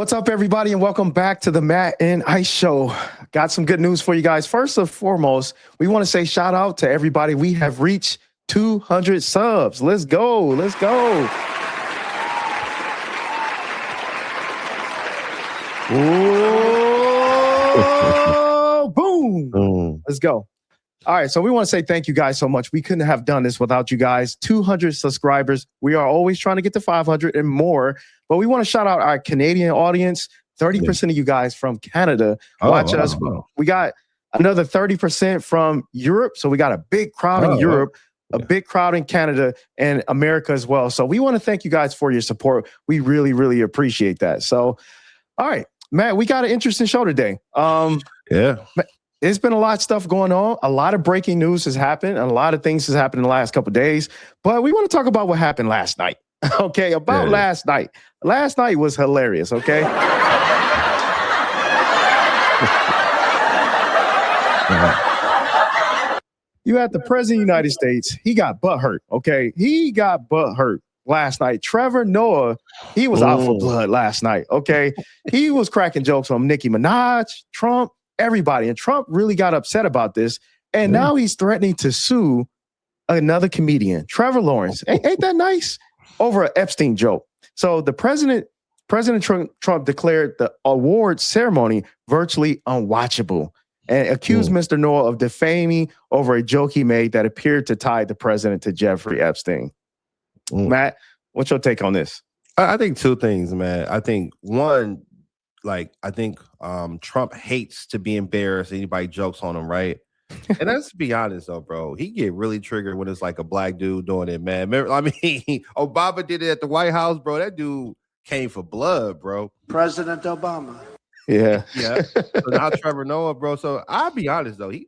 What's up, everybody, and welcome back to the Matt and Ice Show. Got some good news for you guys. First and foremost, we want to say shout out to everybody. We have reached 200 subs. Let's go. Let's go. Whoa, boom. Let's go. All right, so we want to say thank you guys so much. We couldn't have done this without you guys. 200 subscribers. We are always trying to get to 500 and more, but we want to shout out our Canadian audience. 30% of you guys from Canada watch us. We got another 30% from Europe, so we got a big crowd in Europe, a big crowd in Canada, and America as well. So we want to thank you guys for your support. We really, really appreciate that. So, all right, Matt, we got an interesting show today. There's been a lot of stuff going on. A lot of breaking news has happened. And a lot of things has happened in the last couple of days. But we want to talk about what happened last night. Okay, last night. Last night was hilarious, okay? You had the president of the United States. He got butt hurt, okay? He got butt hurt last night. Trevor Noah, he was out for blood last night, okay? He was cracking jokes on Nicki Minaj, Trump, everybody. And Trump really got upset about this. And now he's threatening to sue another comedian, Trevor Lawrence. Ain't that nice? Over an Epstein joke. So the President Trump declared the award ceremony virtually unwatchable and accused Mr. Noah of defaming over a joke he made that appeared to tie the president to Jeffrey Epstein. Matt, what's your take on this? I think two things, man. I think one, Trump hates to be embarrassed. Anybody jokes on him, right? And let's be honest, though, bro. He get really triggered when it's like a black dude doing it, man. Remember, Obama did it at the White House, bro. That dude came for blood, bro. President Obama. Yeah. So now Trevor Noah, bro. So I'll be honest, though. He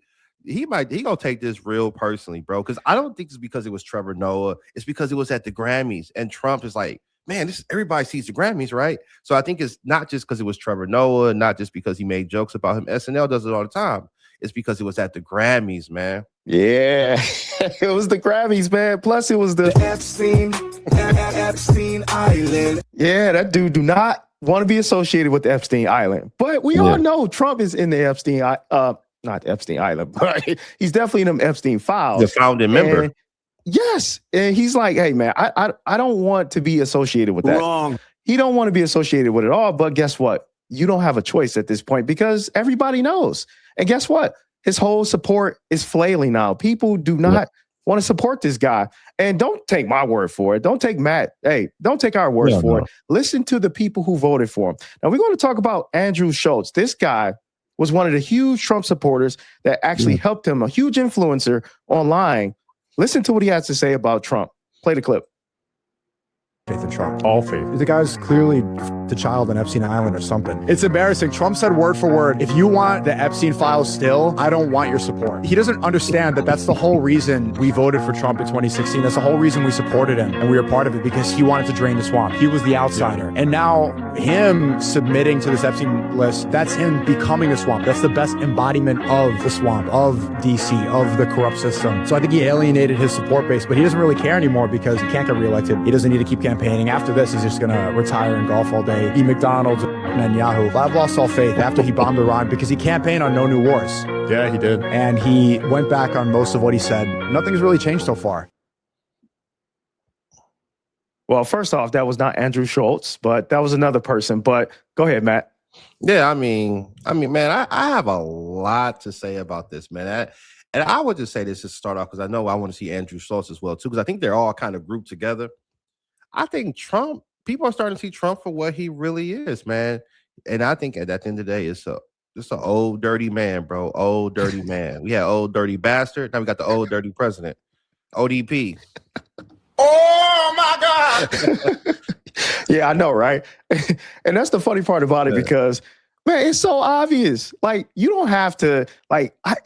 gonna take this real personally, bro. Because I don't think it's because it was Trevor Noah. It's because it was at the Grammys, and Trump is like, man, everybody sees the Grammys, right? So I think it's not just because it was Trevor Noah, not just because he made jokes about him. SNL does it all the time. It's because it was at the Grammys, man. Yeah, it was the Grammys, man. Plus, it was the Epstein Island. Yeah, that dude do not want to be associated with the Epstein Island. But we all know Trump is in the Epstein, not Epstein Island, but he's definitely in them Epstein files. The founding member. Yes, and he's like, hey, man, I don't want to be associated with that. Wrong. He don't want to be associated with it all, but guess what? You don't have a choice at this point because everybody knows. And guess what? His whole support is flailing now. People do not want to support this guy. And don't take my word for it. Don't take don't take our words for it. Listen to the people who voted for him. Now, we're going to talk about Andrew Schulz. This guy was one of the huge Trump supporters that actually helped him, a huge influencer online. Listen to what he has to say about Trump. Play the clip. Faith in Trump. All faith. The guy's clearly the child on Epstein Island or something. It's embarrassing. Trump said word for word, if you want the Epstein files still, I don't want your support. He doesn't understand that that's the whole reason we voted for Trump in 2016. That's the whole reason we supported him and we were part of it because he wanted to drain the swamp. He was the outsider. And now him submitting to this Epstein list, that's him becoming a swamp. That's the best embodiment of the swamp, of DC, of the corrupt system. So I think he alienated his support base, but he doesn't really care anymore because he can't get reelected. He doesn't need to keep campaigning. After this, he's just going to retire and golf all day, eat McDonald's and Yahoo. I've lost all faith after he bombed Iran because he campaigned on no new wars. Yeah, he did. And he went back on most of what he said. Nothing's really changed so far. Well, first off, that was not Andrew Schulz, but that was another person. But go ahead, Matt. Yeah, I mean, man, I have a lot to say about this, man. And I would just say this to start off because I know I want to see Andrew Schulz as well, too, because I think they're all kind of grouped together. I think people are starting to see Trump for what he really is, man. And I think at the end of the day, it's an old, dirty man, bro. Old, dirty man. We had old, dirty bastard. Now we got the old, dirty president. ODP. Oh, my God. Yeah, I know, right? And that's the funny part about it because, man, it's so obvious. Like, you don't have to,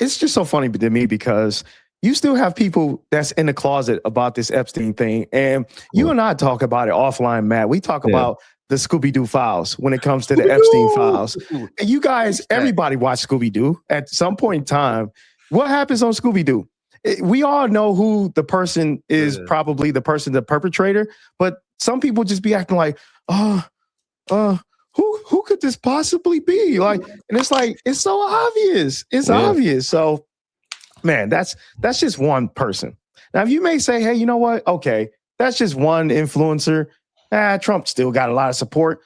it's just so funny to me because you still have people that's in the closet about this Epstein thing. And you and I talk about it offline, Matt. We talk about the Scooby-Doo files when it comes to the Epstein files. And you guys, everybody watch Scooby-Doo at some point in time. What happens on Scooby-Doo? We all know who the person is, probably the person, the perpetrator. But some people just be acting like, who could this possibly be? Like, and it's like, it's so obvious. It's obvious. So, man, that's just one person. Now, if you may say, hey, you know what? Okay, that's just one influencer. Trump still got a lot of support.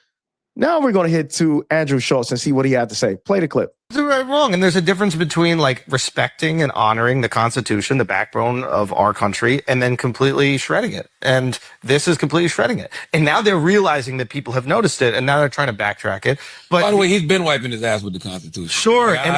Now we're going to hit to Andrew Schulz and see what he had to say. Play the clip. They're right, wrong. And there's a difference between like respecting and honoring the Constitution, the backbone of our country, and then completely shredding it. And this is completely shredding it. And now they're realizing that people have noticed it, and now they're trying to backtrack it. But by the way, he's been wiping his ass with the Constitution. Sure. Like, and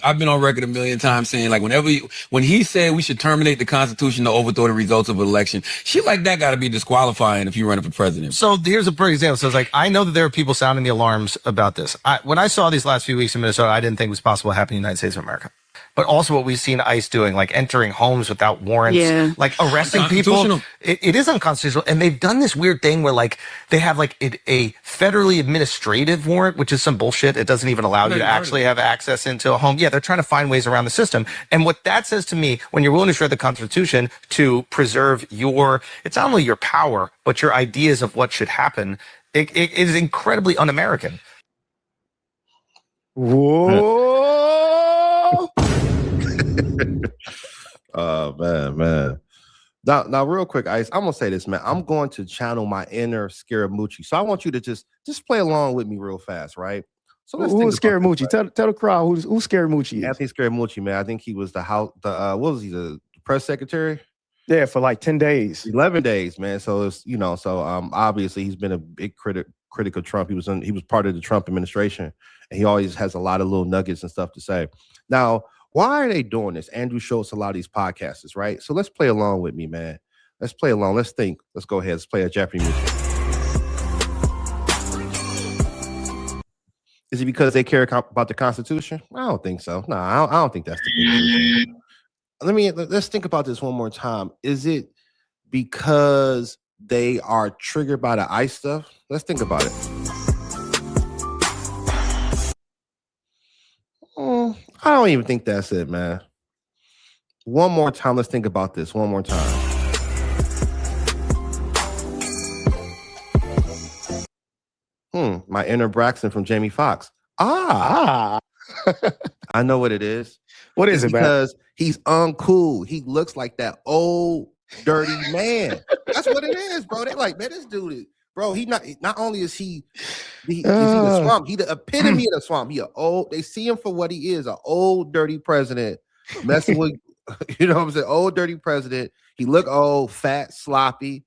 I've been on record a million times saying, like, when he said we should terminate the Constitution to overthrow the results of an election, shit like that got to be disqualifying if you're running for president. So here's a perfect example. So it's like, I know that there are people sounding the alarms about this. When I saw these last few weeks in Minnesota, I didn't think it was possible to happen in the United States of America. But also what we've seen ICE doing, like entering homes without warrants, like arresting people. It is unconstitutional. And they've done this weird thing where like they have like a federally administrative warrant, which is some bullshit. It doesn't even allow you to actually have access into a home. Yeah, they're trying to find ways around the system. And what that says to me, when you're willing to shred the Constitution to preserve it's not only your power, but your ideas of what should happen, it is incredibly un-American. Whoa! Oh man. Now, real quick, Ice. I'm gonna say this, man. I'm going to channel my inner Scaramucci. So I want you to just play along with me real fast, right? So who's Scaramucci? Tell the crowd who's Scaramucci is. Anthony Scaramucci, man. I think he was what was he, the press secretary? Yeah, for like 10 days. 11 days, man. So it's obviously he's been a big critic of Trump. He was part of the Trump administration, and he always has a lot of little nuggets and stuff to say. Now, why are they doing this? Andrew Schulz, a lot of these podcasters, right? So let's play along with me, man. Let's play along. Let's think. Let's go ahead. Let's play a Jeopardy music. Is it because they care about the Constitution? I don't think so. No, I don't think that's the reason. Let's think about this one more time. Is it because they are triggered by the ICE stuff? Let's think about it. I don't even think that's it, man. One more time. Let's think about this one more time. My inner Braxton from Jamie Foxx. I know what it is. What is it, man? Because he's uncool. He looks like that old, dirty man. That's what it is, bro. They like, man, this dude is, bro. He not only is he the swamp, he the epitome of the swamp. They see him for what he is, an old, dirty president messing with, you know what I'm saying? Old, dirty president. He look old, fat, sloppy.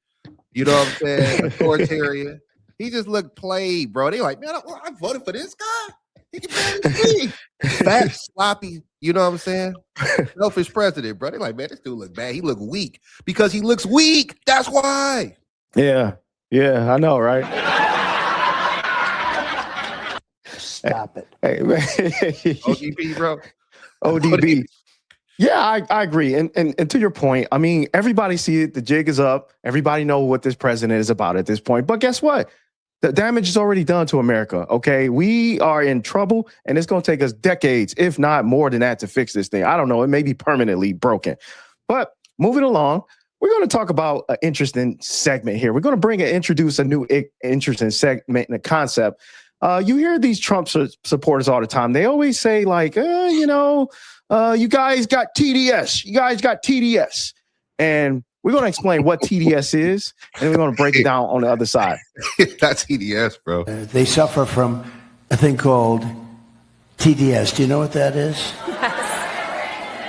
You know what I'm saying? Authoritarian. He just looked played, bro. They like, man, I voted for this guy. He can barely speak. Fat, sloppy, you know what I'm saying? Selfish president, bro. They like, man, this dude look bad. He look weak. Because he looks weak. That's why. Yeah, I know, right? Stop it. Hey, man. ODB, bro. ODB. Yeah, I agree. And to your point, I mean, everybody see it. The jig is up. Everybody know what this president is about at this point. But guess what? The damage is already done to America, okay? We are in trouble, and it's going to take us decades, if not more than that, to fix this thing. I don't know. It may be permanently broken. But moving along, we're going to talk about an interesting segment here. We're going to introduce a new interesting segment and a concept. You hear these Trump supporters all the time. They always say, like, you guys got TDS. You guys got TDS. And we're going to explain what TDS is, and we're going to break it down on the other side. That's TDS, bro. They suffer from a thing called TDS. Do you know what that is?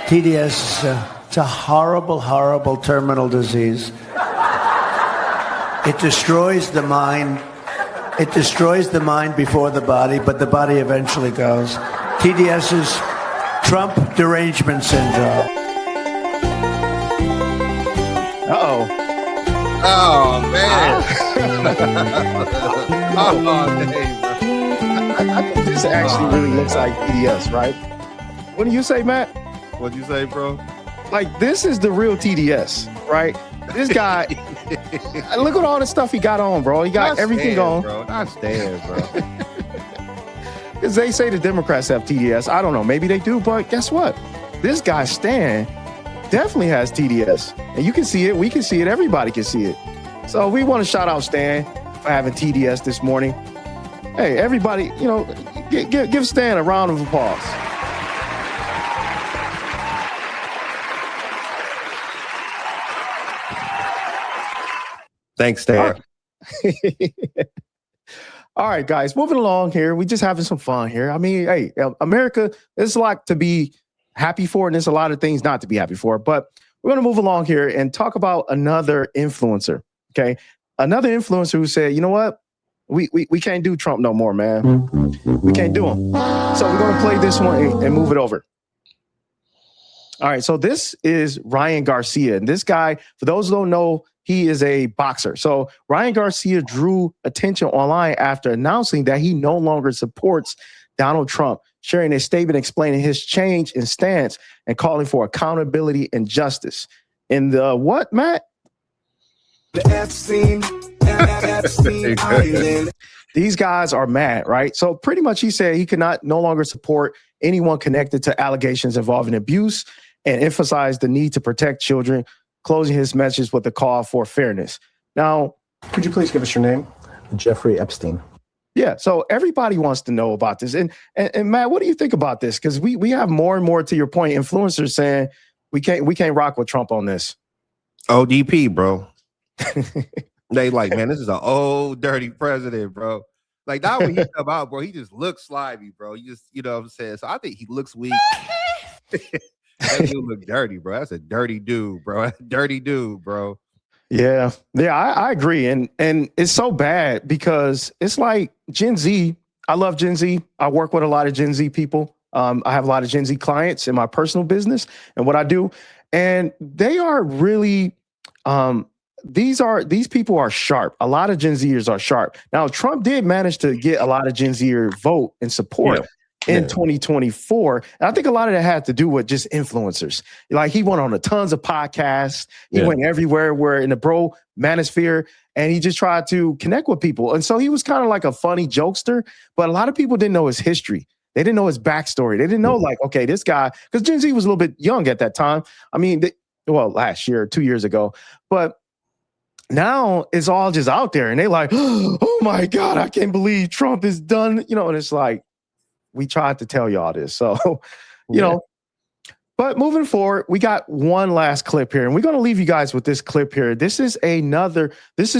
TDS, it's a horrible, horrible terminal disease. It destroys the mind. It destroys the mind before the body, but the body eventually goes. TDS is Trump derangement syndrome. Uh-oh. Oh, man. I think this actually really looks like TDS, right? What do you say, Matt? What'd you say, bro? Like, this is the real TDS, right? This guy, look at all the stuff he got on, bro. He got everything on. Bro. Not stand, bro. Because they say the Democrats have TDS. I don't know. Maybe they do, but guess what? This guy, Stan, definitely has TDS. And you can see it. We can see it. Everybody can see it. So we want to shout out Stan for having TDS this morning. Hey, everybody, give Stan a round of applause. Thanks, Stan. All right, guys, moving along here. We just having some fun here. I mean, hey, America, there's a lot to be happy for, and there's a lot of things not to be happy for. But we're going to move along here and talk about another influencer. Okay, another influencer who said, you know what, we can't do Trump no more, man. We can't do him. So we're going to play this one and move it over. All right, so this is Ryan Garcia, and this guy, for those who don't know, he is a boxer. So Ryan Garcia drew attention online after announcing that he no longer supports Donald Trump, sharing a statement explaining his change in stance and calling for accountability and justice. In the what, Matt? The Epstein Island. These guys are mad, right? So pretty much he said he could no longer support anyone connected to allegations involving abuse and emphasized the need to protect children, closing his message with a call for fairness. Now, could you please give us your name? Jeffrey Epstein. Yeah, so everybody wants to know about this. And Matt, what do you think about this? Because we have more and more, to your point, influencers saying we can't rock with Trump on this. ODP, bro. They like, man, this is an old dirty president, bro. Like, not when he come out, bro, he just looks slimy, bro. You know what I'm saying? So I think he looks weak. That dude look dirty, bro. That's a dirty dude, bro. Dirty dude, bro. Yeah, I agree. And it's so bad because it's like Gen Z. I love Gen Z. I work with a lot of Gen Z people. I have a lot of Gen Z clients in my personal business and what I do. And they are really, these people are sharp. A lot of Gen Zers are sharp. Now, Trump did manage to get a lot of Gen Zer vote and support. Yeah. In 2024. And I think a lot of that had to do with just influencers. Like he went on tons of podcasts. He went everywhere where in the bro manosphere, and he just tried to connect with people. And so he was kind of like a funny jokester, but a lot of people didn't know his history. They didn't know his backstory. They didn't know like, okay, this guy, because Gen Z was a little bit young at that time. I mean, last year, 2 years ago, but now it's all just out there and they like, oh my God, I can't believe Trump is done. And it's like, we tried to tell y'all this. So, you know, but moving forward, we got one last clip here and we're going to leave you guys with this clip here. This is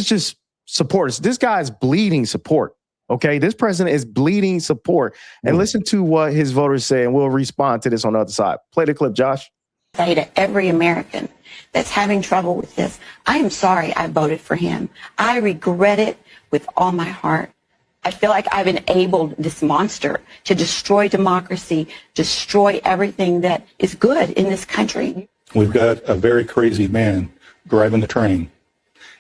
just support. This guy's bleeding support. Okay. This president is bleeding support and listen to what his voters say and we'll respond to this on the other side. Play the clip, Josh. Say to every American that's having trouble with this, I am sorry I voted for him. I regret it with all my heart. I feel like I've enabled this monster to destroy democracy, destroy everything that is good in this country. We've got a very crazy man driving the train,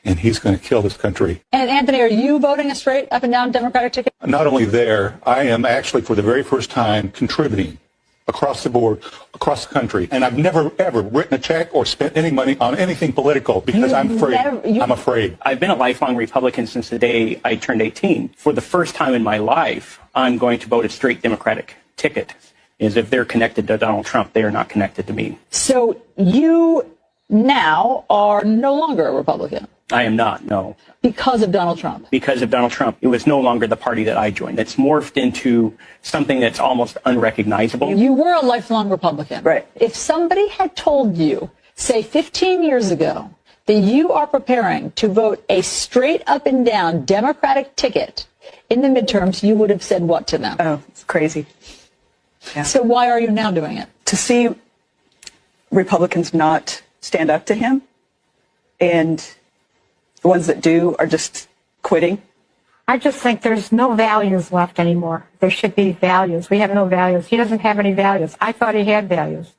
and he's going to kill this country. And Anthony, are you voting a straight up and down Democratic ticket? Not only there, I am actually for the very first time contributing across the board, across the country. And I've never, ever written a check or spent any money on anything political because I'm afraid. I'm afraid. I've been a lifelong Republican since the day I turned 18. For the first time in my life, I'm going to vote a straight Democratic ticket. Is if they're connected to Donald Trump, they are not connected to me. So you now are no longer a Republican? I am not, no. Because of Donald Trump? Because of Donald Trump. It was no longer the party that I joined. It's morphed into something that's almost unrecognizable. You were a lifelong Republican. Right. If somebody had told you, say 15 years ago, that you are preparing to vote a straight up and down Democratic ticket in the midterms, you would have said what to them? Oh, it's crazy. Yeah. So why are you now doing it? To see Republicans not stand up to him, and the ones that do are just quitting. I just think there's no values left anymore. There should be values. We have no values. He doesn't have any values. I thought he had values.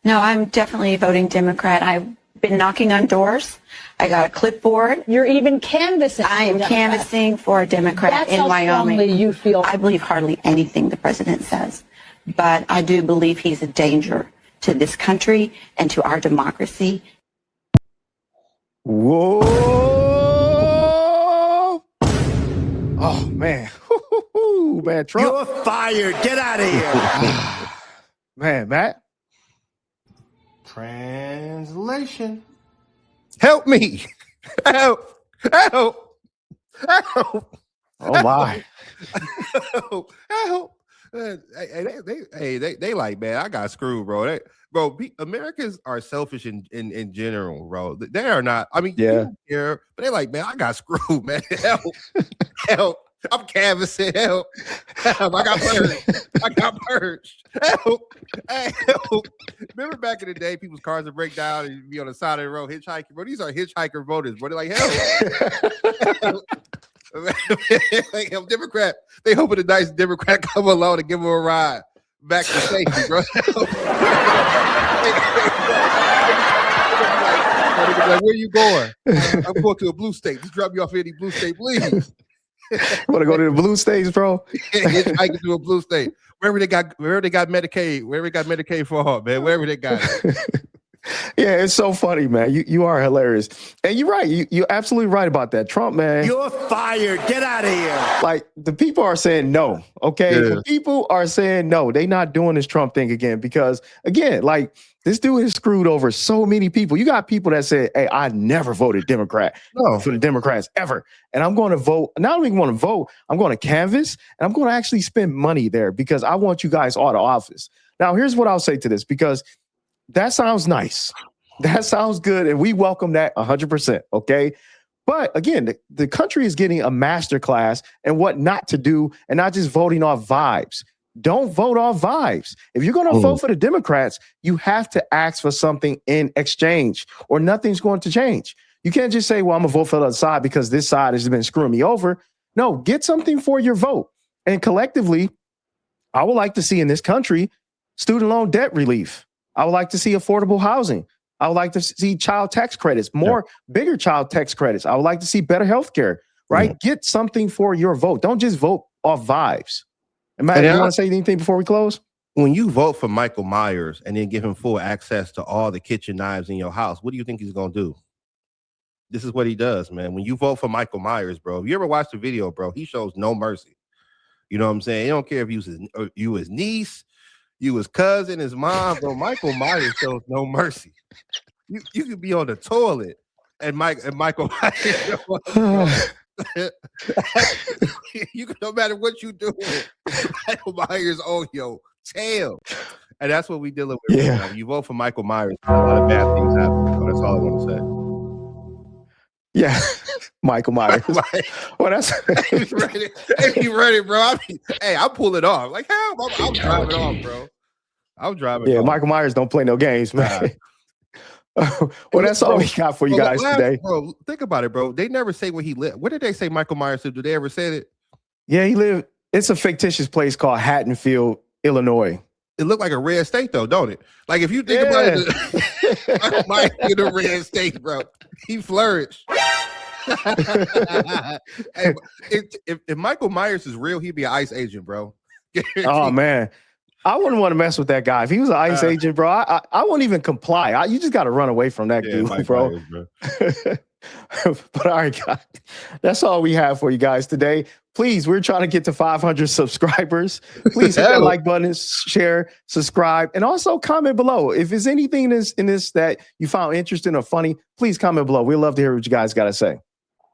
No, I'm definitely voting Democrat. I've been knocking on doors. I got a clipboard. You're even canvassing. I am canvassing for a Democrat in Wyoming. That's how strongly you feel. I believe hardly anything the president says, but I do believe he's a danger to this country and to our democracy. Whoa. Oh, man. Man, Trump. You're fired. Get out of here. Man, Matt. Translation. Help me. Help. Oh my. Help. They like, man, I got screwed, bro. Americans are selfish in general, bro. They are not. I mean, yeah, care, but they like, man, I got screwed, man. Help. I'm canvassing. Help. I got purged. Help. Remember back in the day, people's cars would break down and you'd be on the side of the road hitchhiking. Bro, these are hitchhiker voters, bro. They're like, help. Like, Democrat, they hoping a nice Democrat come along and give them a ride back to safety, bro. Like, where you going? I'm going to a blue state. Just drop me off any blue state, please. Want to go to the blue states, bro? Hitchhiking to a blue state. Wherever they got Medicaid, wherever they got Medicaid for her, man, wherever they got it. Yeah, it's so funny, man. You are hilarious. And you're right. You're absolutely right about that. Trump, man. You're fired. Get out of here. Like, the people are saying no, okay? Yeah. The people are saying no. They're not doing this Trump thing again because, again, like, this dude has screwed over so many people. You got people that say, hey, I never voted Democrat for the Democrats ever. And I'm going to vote. Not only going to vote, I'm going to canvass, and I'm going to actually spend money there because I want you guys out of office. Now, here's what I'll say to this, because that sounds nice. That sounds good. And we welcome that 100%. Okay. But again, the country is getting a master class in what not to do and not just voting off vibes. Don't vote off vibes. If you're going to vote for the Democrats, you have to ask for something in exchange or nothing's going to change. You can't just say, well, I'm going to vote for the other side because this side has been screwing me over. No, get something for your vote. And collectively, I would like to see in this country student loan debt relief. I would like to see affordable housing. I would like to see child tax credits, bigger child tax credits. I would like to see better health care, right? Yeah. Get something for your vote. Don't just vote off vibes. Matt, you want to say anything before we close? When you vote for Michael Myers and then give him full access to all the kitchen knives in your house, what do you think he's going to do? This is what he does, man. When you vote for Michael Myers, bro, if you ever watch the video, bro, he shows no mercy. You know what I'm saying? He don't care if you his niece, you his cousin, his mom, bro. Michael Myers shows no mercy. You could be on the toilet and Michael Myers. You no matter what you do, Michael Myers on your tail, and that's what we dealing with. Yeah, right now. You vote for Michael Myers, a lot of bad things happen. So that's all I want to say. Yeah, Michael Myers. Well, that's if you ready, bro. I'm pulling off. Like hell, I'm driving off, bro. I'm driving. Yeah, off. Michael Myers don't play no games, man. Well, that's all we got for you guys today. Bro, think about it, bro. They never say where he lived. Where did they say Michael Myers lived? Did they ever say it? Yeah, he lived. It's a fictitious place called Haddonfield, Illinois. It looked like a red state, though, don't it? Like if you think about it, Michael Myers in a red state, bro. He flourished. Hey, if Michael Myers is real, he'd be an ICE agent, bro. Oh man. I wouldn't want to mess with that guy. If he was an ICE agent, bro, I wouldn't even comply. You just got to run away from that dude, bro. But all right, guys, that's all we have for you guys today. Please, we're trying to get to 500 subscribers. Please hit that like button, share, subscribe, and also comment below. If there's anything in this that you found interesting or funny, please comment below. We'd love to hear what you guys got to say.